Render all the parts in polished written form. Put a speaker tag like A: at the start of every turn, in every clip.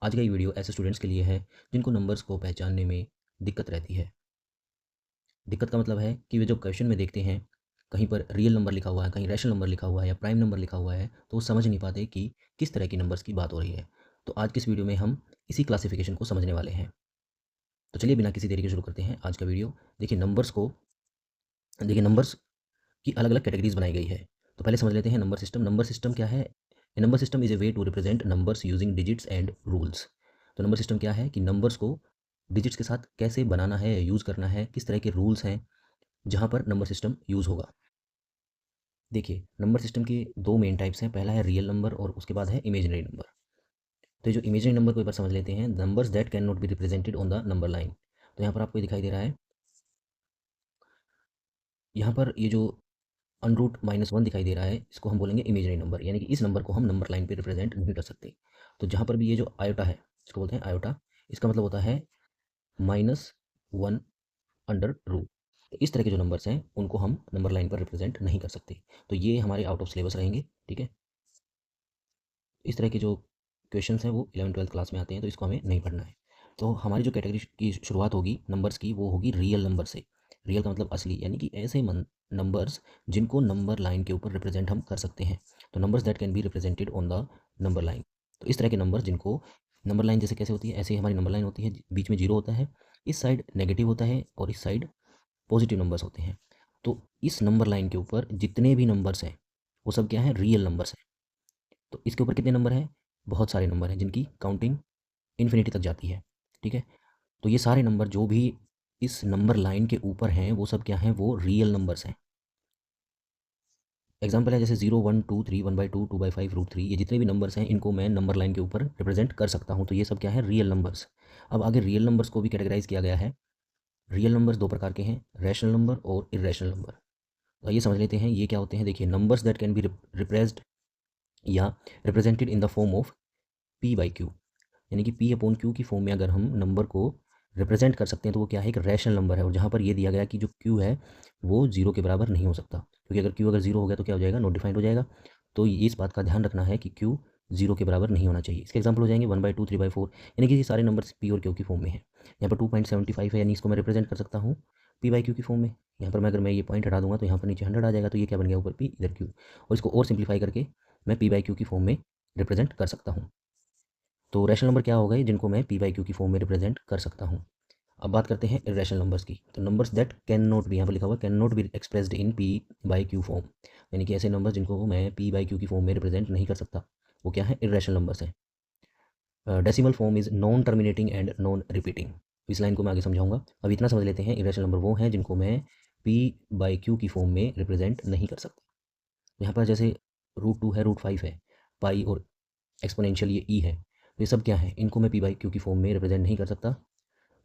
A: आज का ये वीडियो ऐसे स्टूडेंट्स के लिए है जिनको नंबर्स को पहचानने में दिक्कत रहती है। दिक्कत का मतलब है कि वे जब क्वेश्चन में देखते हैं, कहीं पर रियल नंबर लिखा हुआ है, कहीं रैशनल नंबर लिखा हुआ है या प्राइम नंबर लिखा हुआ है, तो वो समझ नहीं पाते कि किस तरह की नंबर्स की बात हो रही है। तो आज की इस वीडियो में हम इसी क्लासिफिकेशन को समझने वाले हैं। तो चलिए बिना किसी देरी के शुरू करते हैं आज का वीडियो। देखिए नंबर्स की अलग-अलग कैटेगरीज़ बनाई गई है। तो पहले समझ लेते हैं नंबर सिस्टम। नंबर सिस्टम क्या है? A number system is a way to represent numbers using digits and rules. तो नंबर सिस्टम क्या है कि नंबर्स को डिजिट्स के साथ कैसे बनाना है, यूज़ करना है, किस तरह के रूल्स हैं, जहाँ पर नंबर सिस्टम यूज़ होगा। देखिए, नंबर सिस्टम के 2 मेन टाइप्स हैं, पहला है रियल नंबर और उसके बाद है इमेजिनरी नंबर। तो ये जो इमेजिनरी नंबर को एक बार समझ लेते हैं, numbers that can not be represented on the number line. तो यहाँ पर आपको ये दिखाई दे रहा है, यहाँ पर ये जो अनरूट -1 दिखाई दे रहा है, इसको हम बोलेंगे इमेजिनरी नंबर, यानी कि इस नंबर को हम नंबर लाइन पे रिप्रेजेंट नहीं कर सकते। तो जहाँ पर भी ये जो आयोटा है, इसको बोलते हैं आयोटा, इसका मतलब होता है -1 अंडर रूट। तो इस तरह के जो नंबर्स हैं, उनको हम नंबर लाइन पर रिप्रेजेंट नहीं कर सकते। तो ये हमारे आउट ऑफ सिलेबस रहेंगे, ठीक है। इस तरह के जो क्वेश्चंस हैं वो 11th-12th क्लास में आते हैं, तो इसको हमें नहीं पढ़ना है। तो हमारी जो कैटेगरी की शुरुआत होगी नंबर्स की, वो होगी रियल नंबर से। रियल का मतलब असली, यानी कि ऐसे नंबर्स जिनको नंबर लाइन के ऊपर रिप्रेजेंट हम कर सकते हैं। तो numbers that can be represented on the number line. तो इस तरह के नंबर जिनको नंबर लाइन जैसे कैसे होती है, ऐसे ही हमारी नंबर लाइन होती है, बीच में जीरो होता है, इस साइड नेगेटिव होता है और इस साइड पॉजिटिव नंबर्स होते हैं। तो इस नंबर लाइन के ऊपर जितने भी नंबर्स हैं, वो सब क्या है, रियल नंबर्स हैं। तो इसके ऊपर कितने नंबर हैं? बहुत सारे नंबर हैं जिनकी काउंटिंग इन्फिनिटी तक जाती है, ठीक है? तो ये सारे नंबर जो भी इस नंबर लाइन के ऊपर हैं, वो सब क्या हैं? वो रियल नंबर्स हैं। एग्जांपल है जैसे 0, 1, 2, 3, 1/2, 2/5, √3, ये जितने भी नंबर्स हैं, इनको मैं नंबर लाइन के ऊपर रिप्रेजेंट कर सकता हूँ। तो ये सब क्या है? Real numbers. अब आगे रियल नंबर्स को भी कैटेगराइज़ किया गया है। रियल नंबर्स 2 प्रकार के हैं, रैशनल नंबर और इर्रेशनल नंबर। तो आइए समझ लेते हैं ये क्या होते हैं। देखिए, numbers that can be repressed या represented in the form of p/q, यानी कि p/q की फॉर्म में अगर हम नंबर को रिप्रेजेंट कर सकते हैं, तो वो क्या है? एक रैशनल नंबर है। और जहाँ पर ये दिया गया कि जो q है वो 0 के बराबर नहीं हो सकता, क्योंकि अगर q अगर 0 हो गया तो क्या हो जाएगा? नॉट डिफाइंड हो जाएगा। तो इस बात का ध्यान रखना है कि q 0 के बराबर नहीं होना चाहिए। इसके एग्जाम्पल हो जाएंगे 1/2, 3/4, यानी कि ये सारे नंबर p और q की फॉर्म में है। यहाँ पर 2.75 है, यानी इसको मैं रिप्रेजेंट कर सकता हूँ p/q की फॉर्म में। यहाँ पर मैं अगर मैं ये पॉइंट हटा दूंगा तो यहाँ पर नीचे 100 आ जाएगा, तो ये क्या बन गया? ऊपर p, इधर q। और इसको और सिंप्लीफाई करके मैं p/q की फॉर्म में रिप्रेजेंट कर सकता हूँ। तो रैशनल नंबर क्या हो गए? जिनको मैं p/q की फॉर्म में रिप्रेजेंट कर सकता हूँ। अब बात करते हैं इर्रेशनल नंबर्स की। तो numbers that can not be, यहाँ पर लिखा हुआ can not be expressed in p/q form, यानी कि ऐसे नंबर जिनको मैं p/q की फॉर्म में रिप्रेजेंट नहीं कर सकता, वो क्या है? इर्रेशनल नंबर्स हैं। Decimal form is non terminating and non repeating. इस लाइन को मैं आगे समझाऊंगा। अब इतना समझ लेते हैं, इर्रेशनल नंबर वो हैं जिनको मैं p/q की फॉर्म में रिप्रेजेंट नहीं कर सकता। यहाँ पर जैसे √2 है, √5 है, पाई और एक्सपोनेंशियल ये ई है, तो ये सब क्या है? इनको मैं p/q की फॉर्म में रिप्रेजेंट नहीं कर सकता।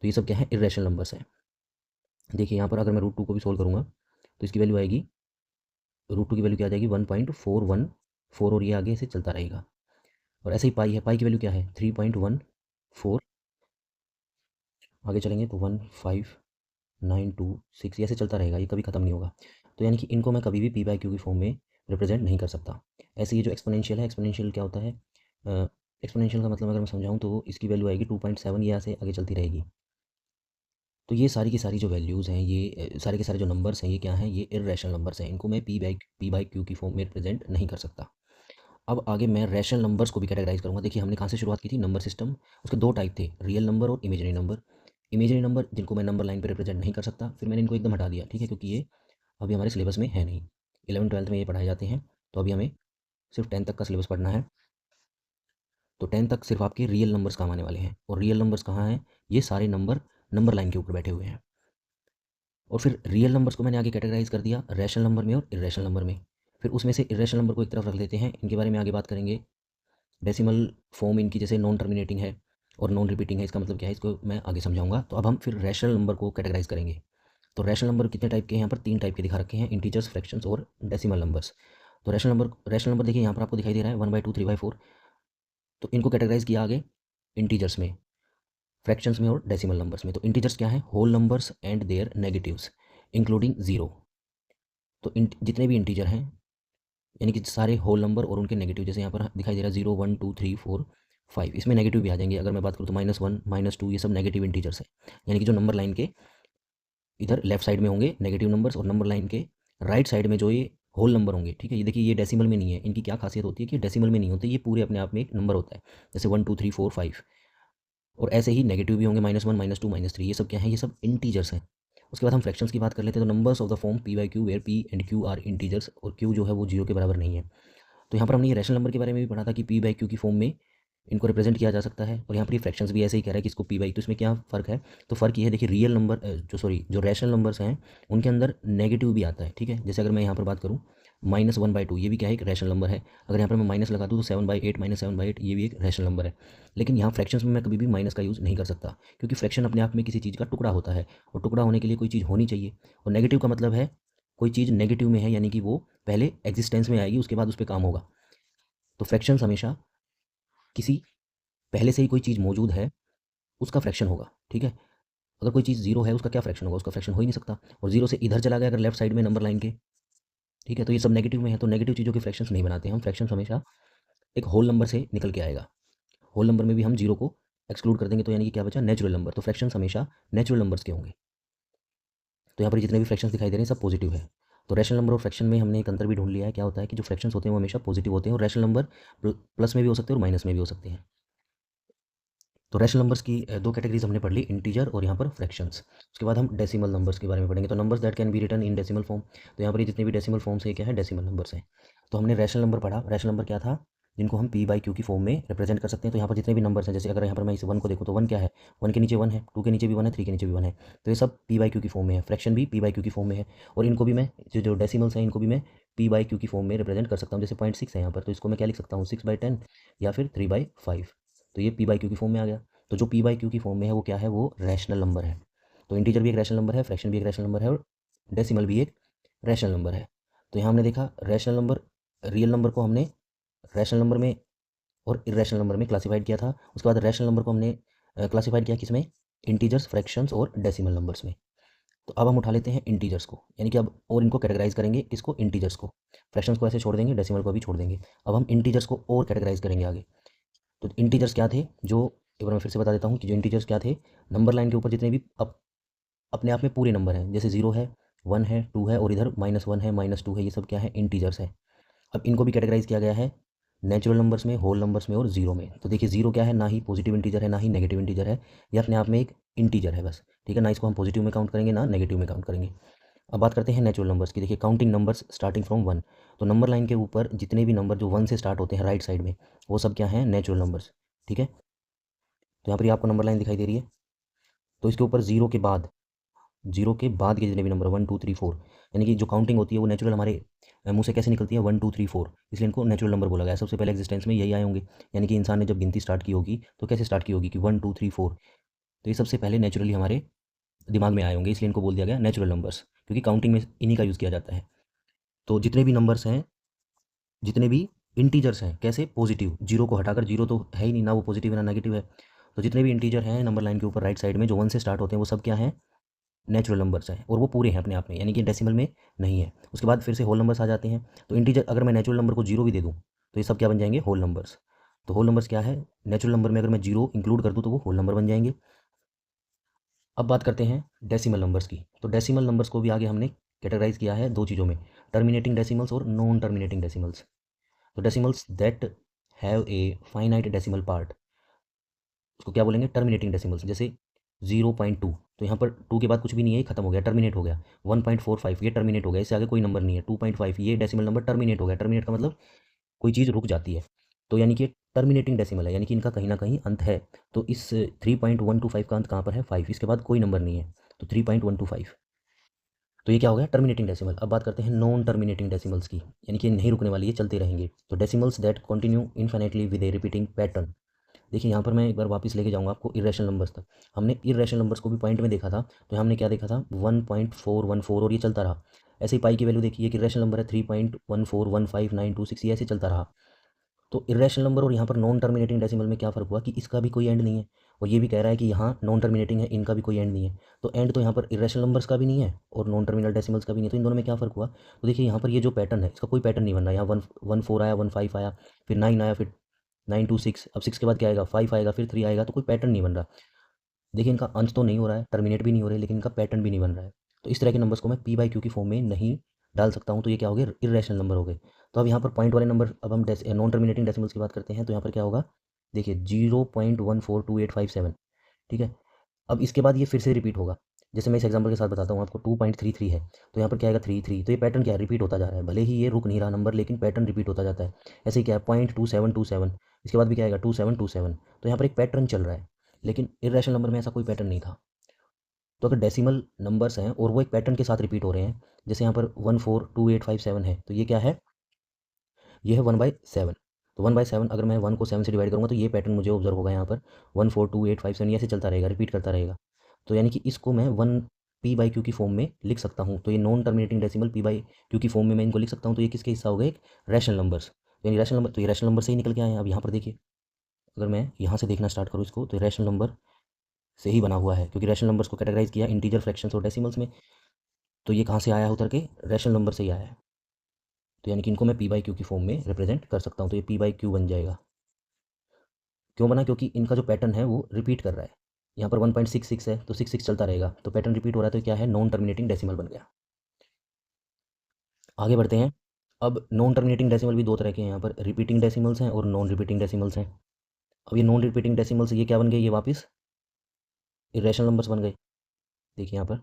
A: तो ये सब क्या है? इर्रेशनल नंबर्स हैं। देखिए यहाँ पर अगर मैं √2 को भी सोल्व करूँगा तो इसकी वैल्यू आएगी, √2 की वैल्यू क्या आ जाएगी? 1.414, और ये आगे ऐसे चलता रहेगा। और ऐसे ही पाई है, पाई की वैल्यू क्या है? 3.14। आगे चलेंगे तो 15926, ऐसे चलता रहेगा, ये कभी ख़त्म नहीं होगा। तो यानी कि इनको मैं कभी भी p/q की फॉर्म में रिप्रेजेंट नहीं कर सकता। ऐसे ये जो एक्सपोनेंशियल है, एक्सपोनेंशियल क्या होता है? एक्सपोनेंशियल का मतलब अगर मैं समझाऊँ तो इसकी वैल्यू आएगी 2.7, ये ऐसे आगे चलती रहेगी। तो ये सारी की सारी जो वैल्यूज़ हैं, ये सारे के सारे जो नंबर्स हैं, ये क्या हैं? ये इर्रेशनल नंबर्स हैं। इनको मैं p/q की फॉर्म में रिप्रेजेंट नहीं कर सकता। अब आगे मैं रैशनल नंबर्स को भी कैटेगराइज़ करूँगा। देखिए हमने कहाँ से शुरुआत की थी? Number system. उसके 2 टाइप थे, रियल नंबर और इमेजिनरी नंबर। इमेजिनरी नंबर जिनको मैं नंबर लाइन पे रिप्रेजेंट नहीं कर सकता, फिर मैंने इनको एकदम हटा दिया, ठीक है, क्योंकि ये अभी हमारे सिलेबस में है नहीं। 11th-12th में ये पढ़ाए जाते हैं, तो अभी हमें सिर्फ 10th तक का सिलेबस पढ़ना है। तो 10th तक सिर्फ आपके रियल नंबर्स काम आने वाले हैं। और रियल नंबर्स कहाँ हैं? ये सारे नंबर नंबर लाइन के ऊपर बैठे हुए हैं। और फिर रियल नंबर्स को मैंने आगे कैटेगराइज़ कर दिया रैशनल नंबर में और इर्रेशनल नंबर में। फिर उसमें से इर्रेशनल नंबर को एक तरफ रख लेते हैं, इनके बारे में आगे बात करेंगे। डेसिमल फॉर्म इनकी जैसे नॉन टर्मिनेटिंग है और नॉन रिपीटिंग है, इसका मतलब क्या है? इसको मैं आगे समझाऊंगा। तो अब हम फिर रैशनल नंबर को कैटेगराइज करेंगे। तो रैशनल नंबर कितने टाइप के हैं? यहाँ पर 3 टाइप के दिखा रखे हैं, इंटीजर्स, फ्रैक्शंस और डेसिमल नंबर्स। तो रैशनल नंबर देखिए यहाँ पर आपको दिखाई दे रहा है 1/2, 3/4। तो इनको कैटेगराइज किया आगे इंटीजर्स में, फ्रैक्शंस में और डेसिमल नंबर्स में। तो इंटीजर्स क्या है? Whole numbers and their negatives including zero. तो जितने भी इंटीजर हैं, यानी कि सारे होल नंबर और उनके नेगेटिव, जैसे यहाँ पर दिखाई दे रहा है 0, 1, 2, 3, 4, 5। इसमें नेगेटिव भी आ जाएंगे, अगर मैं बात करूँ तो -1 -2 ये सब नेगेटिव इंटीजर्स है, यानी कि जो नंबर लाइन के इधर लेफ्ट साइड में होंगे नेगेटिव नंबर्स और नंबर लाइन के राइट साइड में जो ये होल नंबर होंगे, ठीक है। ये देखिए ये डेसिमल में नहीं है, इनकी क्या खासियत होती है कि डेसिमल में नहीं होते, ये पूरे अपने आप में एक नंबर होता है, जैसे 1 2 3 4 5। और ऐसे ही नेगेटिव भी होंगे -1 -2 -3, ये सब क्या है, ये सब इंटीजर्स हैं। उसके बाद हम फ्रैक्शंस की बात कर लेते हैं, तो numbers of the form p by q where p and q are integers, और क्यू जो है वो 0 के बराबर नहीं है। तो यहाँ पर हमने ये रैशनल नंबर के बारे में भी पढ़ा था कि पी बाई क्यू की फॉर्म में इनको रिप्रेजेंट किया जा सकता है, और यहाँ पर ये फ्रैक्शंस भी ऐसे ही कह रहा है कि इसको पी बाई। तो इसमें क्या फ़र्क है, तो फ़र्क ये है, देखिए रियल नंबर जो रैशनल नंबर्स हैं उनके अंदर नेगेटिव भी आता है, ठीक है। जैसे अगर मैं यहाँ पर बात करूँ -1/2, ये भी क्या है, एक रैशनल नंबर है। अगर यहाँ पर मैं माइनस लगा दूँ तो 7/8 -7/8 ये भी एक रैशनल नंबर है। लेकिन यहाँ फ्रैक्शंस में मैं कभी भी माइनस का यूज़ नहीं कर सकता, क्योंकि फ्रैक्शन अपने आप में किसी चीज़ का टुकड़ा होता है, और टुकड़ा होने के लिए कोई चीज़ होनी चाहिए। और नेगेटिव का मतलब है कोई चीज़ नेगेटिव में है, यानी कि वो पहले एग्जिस्टेंस में आएगी, उसके बाद उस पर काम होगा। तो फ्रैक्शंस हमेशा किसी पहले से ही कोई चीज़ मौजूद है उसका फ्रैक्शन होगा, ठीक है। अगर कोई चीज़ जीरो है उसका क्या फ्रैक्शन होगा, उसका फ्रैक्शन हो ही नहीं सकता। और जीरो से इधर चला गया अगर लेफ्ट साइड में नंबर लाइन के, ठीक है, तो ये सब नेगेटिव में है, तो नेगेटिव चीज़ों के फ्रैक्शंस नहीं बनाते हम। फ्रैक्शंस हमेशा एक होल नंबर से निकल के आएगा। होल नंबर में भी हम जीरो को एक्सक्लूड कर देंगे, तो यानी कि क्या बचा, नेचुरल नंबर। तो फ्रैक्शंस हमेशा नेचुरल नंबर्स के होंगे। तो यहाँ पर जितने भी फ्रैक्शंस दिखाई दे रहे हैं सब पॉजिटिव है। तो रैशनल नंबर और फ्रैक्शन में हमने एक अंतर भी ढूंढ लिया है, क्या होता है कि जो फ्रैक्शंस होते हैं वो हमेशा पॉजिटिव होते हैं, और रैशनल नंबर प्लस में भी हो सकते हैं और माइनस में भी हो सकते हैं। तो रैशनल नंबर्स की दो कैटेगरीज हमने पढ़ ली, इंटीजर और यहाँ पर फ्रैक्शंस। उसके बाद हम डेसिमल नंबर्स के बारे में पढ़ेंगे। तो numbers that can be written in decimal form, तो यहाँ पर ये जितने भी डेसिमल फॉर्म्स है क्या है, डेसिमल नंबर्स हैं। तो हमने रैशनल नंबर पढ़ा, रैशनल नंबर क्या था, जिनको हम पी बाई क्यू की फॉर्म में रिप्रेजेंट कर सकते हैं। तो यहाँ पर जितने भी नंबर्स हैं, जैसे अगर यहाँ पर मैं इस 1 को देखूँ तो 1 क्या है, 1 के नीचे 1 है, 2 के नीचे भी 1 है, 3 के नीचे भी 1 है, तो ये सब पी बाई क्यू की फॉर्म में है। फ्रैक्शन भी पी बाई क्यू की फॉर्म में है, और इनको भी मैं जो डेसिमल्स हैं इनको भी मैं पी बाई क्यू की फॉर्म में रिप्रेजेंट कर सकता हूँ। जैसे 0.6 है यहाँ पर, तो इसको मैं क्या लिख सकता हूँ, 6/10 या फिर 3/5। तो ये पी बाई क्यू की फॉर्म में आ गया। तो जो पी बाई क्यू की फॉर्म में है वो क्या है, वो रैशनल नंबर है। तो इंटीजर भी एक रैशनल नंबर है, फ्रैक्शन भी एक रैशनल नंबर है, और डेसिमल भी एक रैशनल नंबर है। तो यहाँ हमने देखा रैशनल नंबर, रियल नंबर को हमने रैशनल नंबर में और इरेशनल नंबर में क्लासिफाइड किया था। उसके बाद रैशनल नंबर को हमने क्लासिफाइड किया किसमें, इंटीजर्स, फ्रैक्शंस और डेसिमल नंबर्स में। तो अब हम उठा लेते हैं इंटीजर्स को, यानी कि अब और इनको कैटेगराइज करेंगे, किसको, इंटीजर्स को। फ्रैक्शंस को ऐसे छोड़ देंगे, डेसिमल को भी छोड़ देंगे। अब हम इंटीजर्स को और कैटेगराइज करेंगे आगे। तो इंटीजर्स क्या थे, जो एक बार मैं फिर से बता देता हूँ कि जो इंटीजर्स क्या थे, नंबर लाइन के ऊपर जितने भी अपने आप में पूरे नंबर हैं, जैसे 0 है, 1 है, 2 है, और इधर -1 है, -2 है, ये सब क्या है, इंटीजर्स है। अब इनको भी कैटेगराइज किया गया है नेचुरल नंबर्स में, होल नंबर्स में और जीरो में। तो देखिए जीरो क्या है, ना ही पॉजिटिव इंटीजर है ना ही नेगेटिव इंटीजर है, ये अपने आप में एक इंटीजर है बस, ठीक है ना। इसको हम पॉजिटिव में काउंट करेंगे ना नेगेटिव में काउंट करेंगे। अब बात करते हैं नेचुरल नंबर्स की। देखिए काउंटिंग नंबर्स स्टार्टिंग फ्रॉम 1, तो नंबर लाइन के ऊपर जितने भी नंबर जो 1 से स्टार्ट होते हैं राइट साइड में, वो सब क्या हैं, नेचुरल नंबर्स, ठीक है। तो यहाँ पर आपको नंबर लाइन दिखाई दे रही है, तो इसके ऊपर जीरो के बाद के जितने भी नंबर 1 2 3 4, यानी कि जो काउंटिंग होती है वो नेचुरल हमारे मुंह से कैसे निकलती है, 1 2 3 4, इसलिए इनको नेचुरल नंबर बोला गया है। सबसे पहले एग्जिस्टेंस में यही आए होंगे, यानी कि इंसान ने जब गिनती स्टार्ट की होगी तो कैसे स्टार्ट की होगी कि 1 2 3 4, तो ये सबसे पहले नेचुरली हमारे दिमाग में आए होंगे, इसलिए इनको बोल दिया गया नेचुरल नंबर्स, क्योंकि काउंटिंग में इन्हीं का यूज़ किया जाता है। तो जितने भी नंबर्स हैं, जितने भी इंटीजर्स हैं, कैसे, पॉजिटिव, जीरो को हटाकर, जीरो तो है ही नहीं, ना वो पॉजिटिव है ना नेगेटिव है, तो जितने भी इंटीजर हैं नंबर लाइन के ऊपर राइट साइड में जो 1 से स्टार्ट होते हैं वो सब क्या हैं, नेचुरल नंबर्स हैं, और वो पूरे हैं अपने आप में, यानी कि डेसिमल में नहीं है। उसके बाद फिर से होल नंबर्स आ जाते हैं। तो इंटीजर अगर मैं नेचुरल नंबर को जीरो भी दे दूँ तो ये सब क्या बन जाएंगे, होल नंबर्स। तो होल नंबर्स क्या है, नेचुरल नंबर में अगर मैं जीरो इंक्लूड कर दूँ तो वो होल नंबर बन जाएंगे। अब बात करते हैं डेसिमल नंबर्स की। तो डेसिमल नंबर्स को भी आगे हमने कैटेगराइज किया है दो चीज़ों में, टर्मिनेटिंग डेसिमल्स और नॉन टर्मिनेटिंग डेसिमल्स। तो decimals that have a finite decimal part, उसको क्या बोलेंगे, टर्मिनेटिंग डेसिमल्स। जैसे 0.2, तो यहाँ पर 2 के बाद कुछ भी नहीं है, ये खत्म हो गया, टर्मिनेट हो गया। 1.45 ये टर्मिनेट हो गया, इससे आगे कोई नंबर नहीं है। 2.5 ये डेसिमल नंबर टर्मिनेट हो गया। टर्मिनेट का मतलब कोई चीज़ रुक जाती है, तो यानी कि टर्मिनेटिंग डेसिमल है, यानी कि इनका कहीं ना कहीं अंत है। तो इस 3.125 का अंत कहाँ पर है, 5, इसके बाद कोई नंबर नहीं है, तो 3.125, तो ये क्या हो गया, टर्मिनेटिंग डेसिमल। अब बात करते हैं नॉन टर्मिनेटिंग डेसिमल्स की, यानी कि नहीं रुकने वाली, ये चलते रहेंगे। तो decimals that continue infinitely with A repeating pattern. देखिए यहाँ पर मैं एक बार वापस लेके जाऊँगा आपको इरेशनल नंबर्स तक। हमने इरेशनल नंबर्स को भी पॉइंट में देखा था, तो हमने क्या देखा था, 1.414, और ये चलता रहा। ऐसे ही पाई की वैल्यू देखिए, कि इरेशनल नंबर है 3.1415926, ये ऐसे चलता रहा। तो इरेशनल नंबर और यहाँ पर नॉन टर्मिनेटिंग डेसिमल में क्या फ़र्क हुआ कि इसका भी कोई एंड नहीं है, और ये भी कह रहा है कि यहाँ नॉन टर्मिनेटिंग है, इनका भी कोई एंड नहीं है। तो एंड तो यहाँ पर इरेशनल नंबर्स का भी नहीं है और नॉन टर्मिनल डेसिमल्स का भी नहीं है, तो इन दोनों में क्या फ़र्क हुआ। तो देखिए यहाँ पर ये जो पैटर्न है इसका कोई पैटर्न नहीं बन रहा। यहाँ 1 1 4 आया, 1 5 आया, फिर 9 आया, फिर 9 2 6, अब 6 के बाद क्या आएगा, 5 आएगा, फिर 3 आएगा, तो कोई पैटर्न नहीं बन रहा। देखिए इनका अंत तो नहीं हो रहा है, टर्मिनेट भी नहीं हो रहे, लेकिन इनका पैटर्न भी नहीं बन रहा है। तो इस तरह के नंबर्स को मैं पी बाई क्यू की फॉर्म में नहीं डाल सकता हूँ, तो ये क्या हो गए, इरेशनल नंबर हो गए। तो अब यहाँ पर पॉइंट वाले नंबर, अब हम नॉन टर्मिनेटिंग डेसिमल्स की बात करते हैं, तो यहाँ पर क्या होगा, देखिए 0.14287, ठीक है। अब इसके बाद ये फिर से रिपीट होगा, जैसे मैं इस एग्जांपल के साथ बताता हूँ आपको, 2.33 है, तो यहाँ पर क्या आएगा 3 3, तो ये पैटर्न क्या है, रिपीट होता जा रहा है, भले ही ये रुक नहीं रहा नंबर, लेकिन पैटर्न रिपीट होता जाता है। ऐसे ही क्या है, 0.2727, इसके बाद भी क्या आएगा 2727, तो यहाँ पर एक पैटर्न चल रहा है, लेकिन इरेशनल नंबर में ऐसा कोई पैटर्न नहीं था। तो अगर डेसिमल नंबर्स हैं और वो एक पैटर्न के साथ रिपीट हो रहे हैं, जैसे यहाँ पर 142857 है, तो ये क्या है, ये है 1/7। तो 1/7 अगर मैं 1 को 7 से डिवाइड करूँगा, तो ये पैटर्न मुझे ऑब्जर्व होगा यहाँ पर 142857, ऐसे चलता रहेगा, रिपीट करता रहेगा। तो यानी कि इसको मैं 1 पी बाई क्यू की फॉर्म में लिख सकता हूँ। तो ये non terminating decimal P by Q की फॉर्म में मैं इनको लिख सकता हूँ। तो ये किसके हिस्सा हो गए, एक रैशनल नंबर्स, यानी रैशनल नंबर, तो ये रैशनल नंबर से ही निकल के आए हैं। अब यहाँ पर देखिए, अगर मैं यहाँ से देखना स्टार्ट करूँ इसको, तो रैशनल नंबर से ही बना हुआ है, क्योंकि रैशनल नंबर्स को कैटेगराइज किया इंटीजर, फ्रैक्शंस और डेसिमल्स में। तो ये कहाँ से आया है, उतर के रैशनल नंबर से ही आया है। तो यानी कि इनको मैं पी बाई क्यू की फॉर्म में रिप्रेजेंट कर सकता हूँ। तो ये पी बाई क्यू बन जाएगा। क्यों बना, क्योंकि इनका जो पैटर्न है वो रिपीट कर रहा है। यहाँ पर 1.66 है, तो 66 चलता रहेगा, तो पैटर्न रिपीट हो रहा है, तो क्या है, नॉन टर्मिनेटिंग डेसिमल बन गया। आगे बढ़ते हैं। अब नॉन टर्मिनेटिंग डेसिमल भी दो तरह के हैं, यहाँ पर रिपीटिंग डेसिमल्स हैं और नॉन रिपीटिंग डेसिमल्स हैं। अब ये नॉन रिपीटिंग डेसिमल्स ये क्या बन गए, ये वापस इरेशनल नंबर्स बन गए। देखिए यहाँ पर,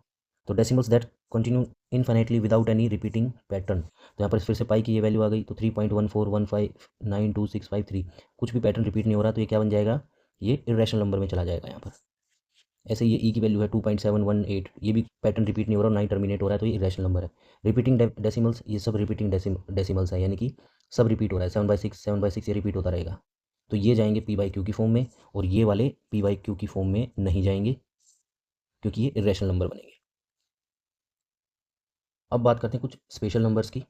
A: तो decimals that continue infinitely without any repeating pattern. तो यहाँ पर फिर से पाई की ये वैल्यू आ गई, तो 3.141592653, कुछ भी पैटर्न रिपीट नहीं हो रहा, तो ये क्या बन जाएगा, ये इरेशनल नंबर में चला जाएगा यहाँ पर। ऐसे ये ई की वैल्यू है 2.718, ये भी पैटर्न रिपीट नहीं हो रहा, ना ही टर्मिनेट हो रहा है, तो ये इरेशनल नंबर है। रिपीटिंग डेसिमल्स, ये सब रिपीटिंग डेसिमल्स है, यानी कि सब रिपीट हो रहा है, 7/6 ये रिपीट होता रहेगा। तो ये जाएंगे पी बाई क्यू की फॉर्म में, और ये वाले पी बाई क्यू की फॉर्म में नहीं जाएंगे, क्योंकि ये इरेशनल नंबर बनेंगे। अब बात करते हैं कुछ स्पेशल नंबर्स की।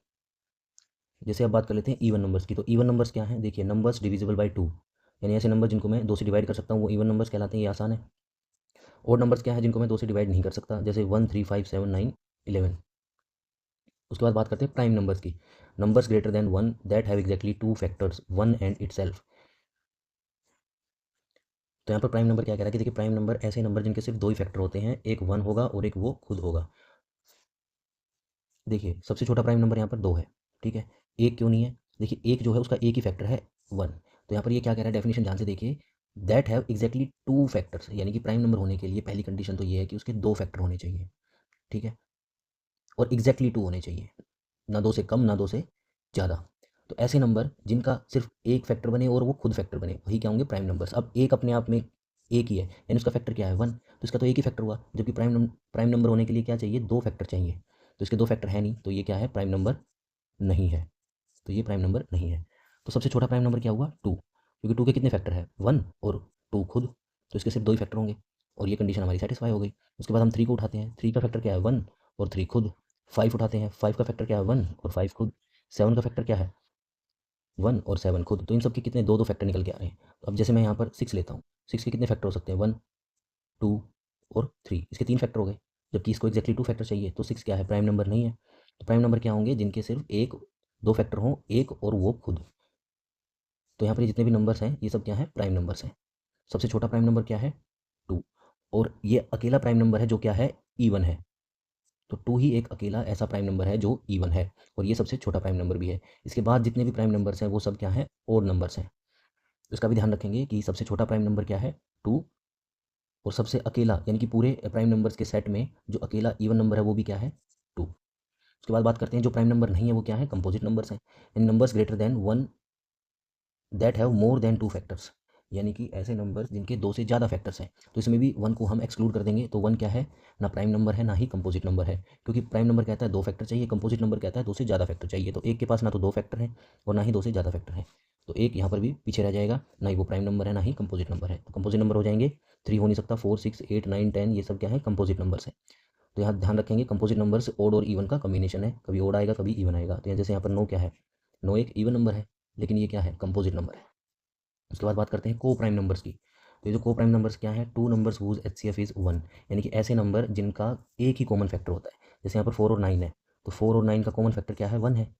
A: जैसे अब बात कर लेते हैं इवन नंबर्स की। तो इवन नंबर्स क्या हैं, देखिए नंबर्स डिविजिबल बाई 2, यानी ऐसे नंबर जिनको मैं 2 से डिवाइड कर सकता हूँ वो इवन नंबर्स कहलाते हैं, ये आसान है। और नंबर्स क्या है, जिनको मैं 2 से डिवाइड नहीं कर सकता, जैसे 1 3 5 7 9 11। उसके बाद बात करते हैं प्राइम नंबर्स की। Numbers greater than 1 that have exactly 2 factors 1 and itself. तो यहाँ पर प्राइम नंबर क्या कह रहा है कि देखिए प्राइम नंबर ऐसे नंबर जिनके सिर्फ 2 ही फैक्टर होते हैं, एक 1 होगा और एक वो खुद होगा। देखिए सबसे छोटा प्राइम नंबर यहाँ पर 2 है, ठीक है, एक क्यों नहीं है, देखिए एक जो है उसका एक ही फैक्टर है 1। तो यहाँ पर ये क्या कह रहा है, डेफिनेशन ध्यान से देखिए, दैट हैव एग्जैक्टली 2 फैक्टर्स, यानी कि प्राइम नंबर होने के लिए पहली कंडीशन तो ये है कि उसके 2 फैक्टर होने चाहिए, ठीक है, और एग्जैक्टली 2 होने चाहिए, ना 2 से कम ना 2 से ज़्यादा। तो ऐसे नंबर जिनका सिर्फ एक फैक्टर बने और वो खुद फैक्टर बने, वही क्या होंगे, प्राइम नंबर्स। अब एक अपने आप में एक ही है, यानी उसका फैक्टर क्या है 1, तो इसका तो एक ही फैक्टर हुआ, जबकि प्राइम नंबर होने के लिए क्या चाहिए, 2 फैक्टर चाहिए, तो इसके 2 फैक्टर है नहीं, तो ये क्या है, प्राइम नंबर नहीं है। तो ये प्राइम नंबर नहीं है। तो सबसे छोटा प्राइम नंबर क्या हुआ, 2, क्योंकि 2 के कितने फैक्टर है, 1 और 2 खुद, तो इसके सिर्फ 2 ही फैक्टर होंगे, और ये कंडीशन हमारी सेटिस्फाई हो गई। उसके बाद हम 3 को उठाते हैं, 3 का फैक्टर क्या है 1 और 3 खुद। 5 उठाते हैं, 5 का फैक्टर क्या है 1 और 5 खुद। 7 का फैक्टर क्या है 1 और 7 खुद। तो इन सब के कितने 2 2 फैक्टर निकल के आ रहे हैं। तो अब जैसे मैं यहाँ पर 6 लेता हूँ, 6 के कितने फैक्टर हो सकते हैं 1 2 और 3, इसके 3 फैक्टर हो गए, जबकि इसको एक्जैक्टली 2 फैक्टर चाहिए, तो 6 क्या है, प्राइम नंबर नहीं है। तो प्राइम नंबर क्या होंगे, जिनके सिर्फ एक 2 फैक्टर हों, एक और वो खुद। तो यहाँ पर ये जितने भी नंबर्स हैं ये सब क्या है, प्राइम नंबर्स हैं। सबसे छोटा प्राइम नंबर क्या है 2, और ये अकेला प्राइम नंबर है जो क्या है, इवन है। तो 2 ही एक अकेला ऐसा प्राइम नंबर है जो इवन है, और ये सबसे छोटा प्राइम नंबर भी है। इसके बाद जितने भी प्राइम नंबर्स हैं वो सब क्या है, ओड नंबर्स हैं। तो इसका भी ध्यान रखेंगे कि सबसे छोटा प्राइम नंबर क्या है 2, और सबसे अकेला यानी कि पूरे प्राइम नंबर्स के सेट में जो अकेला इवन नंबर है वो भी क्या है 2। उसके बाद बात करते हैं जो प्राइम नंबर नहीं है वो क्या है, कंपोजिट नंबर्स हैं। In numbers greater than 1 that have more than 2 factors, यानी कि ऐसे नंबर जिनके 2 से ज़्यादा फैक्टर्स हैं। तो इसमें भी 1 को हम एक्सक्लूड कर देंगे। तो 1 क्या है, ना प्राइम नंबर है ना ही कंपोजिट नंबर है, क्योंकि प्राइम नंबर कहता है 2 फैक्टर चाहिए, कंपोजिट नंबर कहता है 2 से ज़्यादा फैक्टर चाहिए। तो एक के पास ना तो 2 फैक्टर है और ना ही 2 से ज़्यादा फैक्टर है, तो एक यहाँ पर भी पीछे रह जाएगा, ना ही वो प्राइम नंबर है ना ही कंपोजिट नंबर है। तो कंपोजिट नंबर हो जाएंगे 3 हो नहीं सकता, 4 6 8 9 10, ये सब क्या है, कंपोजिट नंबर्स है। तो यहाँ ध्यान रखेंगे कंपोजिट नंबर्स ओड और इवन का कॉम्बिनेशन है, कभी ओड आएगा कभी इवन आएगा। तो जैसे यहाँ पर 9 क्या है, 9 एक इवन नंबर है, लेकिन ये क्या है, कंपोजिट नंबर है। उसके बाद बात करते हैं को प्राइम नंबर्स की। तो ये जो को प्राइम नंबर्स क्या है, 2 नंबर्स हुज एचसीएफ इज 1, यानी कि ऐसे नंबर जिनका एक ही कॉमन फैक्टर होता है। जैसे यहाँ पर 4 और 9 है, तो 4 और 9 का कॉमन फैक्टर क्या है 1 है,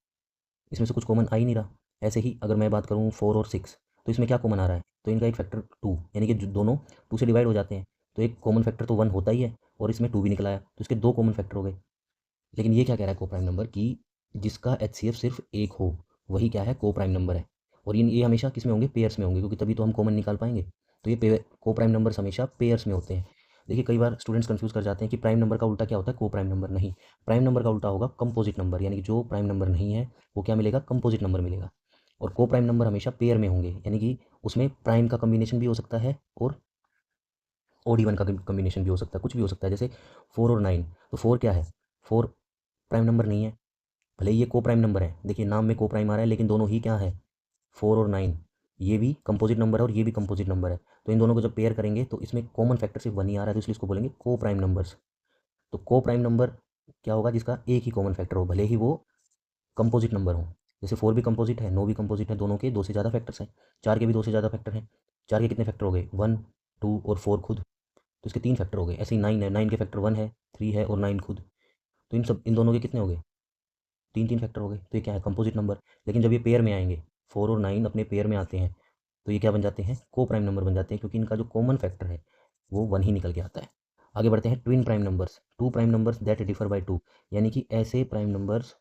A: इसमें से कुछ कॉमन आ ही नहीं रहा। ऐसे ही अगर मैं बात करूँ 4 और 6, तो इसमें क्या कॉमन आ रहा है, तो इनका एक फैक्टर 2, यानी कि जो दोनों 2 से डिवाइड हो जाते हैं, तो एक कॉमन फैक्टर तो 1 होता ही है, और इसमें 2 भी निकल आया, तो इसके 2 कॉमन फैक्टर हो गए। लेकिन ये क्या कह रहा है को प्राइम नंबर, कि जिसका एचसीएफ सिर्फ एक हो वही क्या है, को प्राइम नंबर है। और ये हमेशा किस में होंगे, पेयर्स में होंगे, क्योंकि तभी तो हम कॉमन निकाल पाएंगे। तो ये को प्राइम नंबर्स हमेशा पेयर्स में होते हैं। देखिए कई बार स्टूडेंट्स कंफ्यूज कर जाते हैं कि प्राइम नंबर का उल्टा क्या होता है, को प्राइम नंबर। नहीं, प्राइम नंबर का उल्टा होगा कंपोजिट नंबर, यानी कि जो प्राइम नंबर नहीं है वो क्या मिलेगा, कंपोजिट नंबर मिलेगा। और को प्राइम नंबर हमेशा पेयर में होंगे, यानी कि उसमें प्राइम का कम्बिनेशन भी हो सकता है और ओड इवन का कम्बिनेशन भी हो सकता है, कुछ भी हो सकता है। जैसे 4 और 9, तो 4 क्या है, 4 प्राइम नंबर नहीं है, भले ही ये को प्राइम नंबर है। देखिए नाम में को प्राइम आ रहा है, लेकिन दोनों ही क्या है, 4 और 9, ये भी कंपोजिट नंबर है और ये भी कंपोजिट नंबर है। तो इन दोनों को जब पेयर करेंगे तो इसमें कॉमन फैक्टर सिर्फ 1 ही आ रहा है, तो इसलिए इसको बोलेंगे को प्राइम नंबर्स। तो को प्राइम नंबर क्या होगा, जिसका एक ही कॉमन फैक्टर हो, भले ही वो कंपोजिट नंबर हो। जैसे 4 भी कंपोजिट है, 9 भी कंपोजिट है, दोनों के 2 से ज़्यादा फैक्टर्स हैं। 4 के भी 2 से ज़्यादा फैक्टर हैं। 4 के कितने फैक्टर हो गए, 1, 2 और 4 खुद, तो इसके 3 फैक्टर हो गए। ऐसे ही 9 है, 9 के फैक्टर 1 है, 3 है और 9 खुद, तो इन दोनों के कितने हो गए, 3 फैक्टर हो गए। तो ये क्या है, कंपोजिट नंबर। लेकिन जब ये पेयर में आएंगे, 4 और 9 अपने पेयर में आते हैं, तो ये क्या बन जाते हैं, को प्राइम नंबर बन जाते हैं, क्योंकि इनका जो कॉमन फैक्टर है वो 1 ही निकल के आता है। आगे बढ़ते हैं, twin prime numbers, two prime numbers that differ by 2, यानी कि ऐसे प्राइम नंबर्स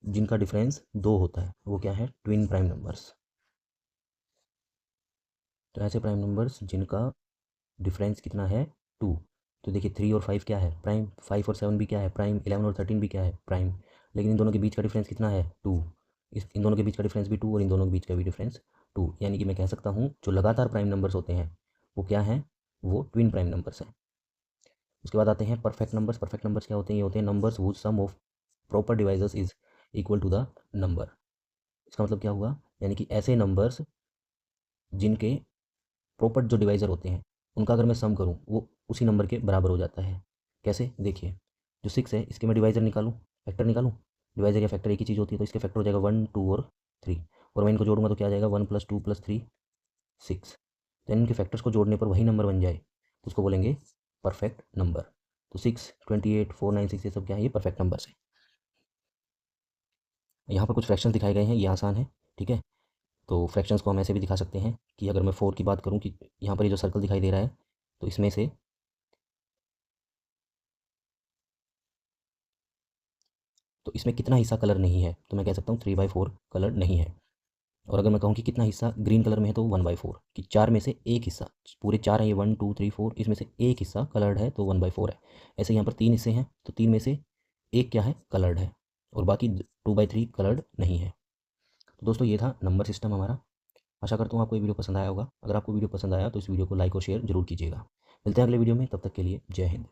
A: जिनका डिफरेंस 2 होता है, वो क्या है, ट्विन प्राइम नंबर्स। तो ऐसे प्राइम नंबर्स जिनका डिफरेंस कितना है, 2। तो देखिए 3 और 5 क्या है, प्राइम। 5 और 7 भी क्या है, प्राइम। 11 और 13 भी क्या है, प्राइम। लेकिन इन दोनों के बीच का डिफरेंस कितना है, 2। इन दोनों के बीच का डिफरेंस भी 2 और इन दोनों के बीच का भी डिफरेंस 2, यानी कि मैं कह सकता हूँ जो लगातार प्राइम नंबर्स होते हैं वो क्या हैं, वो ट्विन प्राइम नंबर्स हैं। उसके बाद आते हैं परफेक्ट नंबर्स। परफेक्ट नंबर्स क्या होते हैं, ये होते हैं numbers whose sum of proper divisors is equal to the number. इसका मतलब क्या हुआ, यानी कि ऐसे नंबर्स जिनके प्रॉपर जो डिवाइज़र होते हैं उनका अगर मैं सम करूँ वो उसी नंबर के बराबर हो जाता है। कैसे, देखिए जो 6 है इसके मैं डिवाइज़र निकालूँ, फैक्टर निकालूँ। डिवाइज़र या फैक्टर एक ही चीज़ होती है, तो इसके फैक्टर हो जाएगा 1, 2 और 3, और मैं इनको जोड़ूंगा तो क्या आ जाएगा, 1 + 2 + 3 6। तो इनके फैक्टर्स को जोड़ने पर वही नंबर बन जाए तो उसको बोलेंगे परफेक्ट नंबर। तो 6, 28, 4, 9, 6 ये सब क्या है, ये परफेक्ट नंबर्स है। यहाँ पर कुछ फ्रैक्शंस दिखाए गए हैं, ये आसान है, ठीक है। तो फ्रैक्शंस को हम ऐसे भी दिखा सकते हैं कि अगर मैं 4 की बात करूँ, कि यहाँ पर ये जो सर्कल दिखाई दे रहा है, तो इसमें से तो इसमें कितना हिस्सा कलर नहीं है, तो मैं कह सकता हूँ 3/4 कलर नहीं है। और अगर मैं कहूँ कि कितना हिस्सा ग्रीन कलर में है, तो 1/4, कि 4 में से एक हिस्सा, पूरे 4 हैं ये, 1, 2, 3, 4, इसमें से एक हिस्सा कलर्ड है तो 1/4 है। ऐसे यहाँ पर 3 हिस्से हैं, तो 3 में से एक क्या है, कलर्ड है, और बाकी 2/3 कलर्ड नहीं है। तो दोस्तों ये था नंबर सिस्टम हमारा। आशा करता हूँ आपको ये वीडियो पसंद आया होगा। अगर आपको वीडियो पसंद आया तो इस वीडियो को लाइक और शेयर जरूर कीजिएगा। मिलते हैं अगले वीडियो में, तब तक के लिए जय हिंद।